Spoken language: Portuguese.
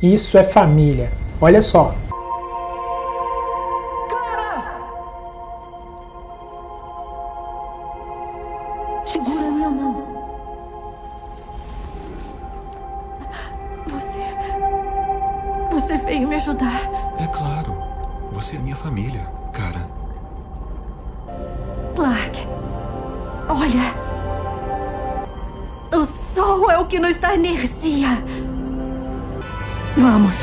Isso é família. Olha só. Segura a minha mão. Você veio me ajudar. É claro. Você é minha família, cara. Clark, olha. O sol é o que nos dá energia. Vamos.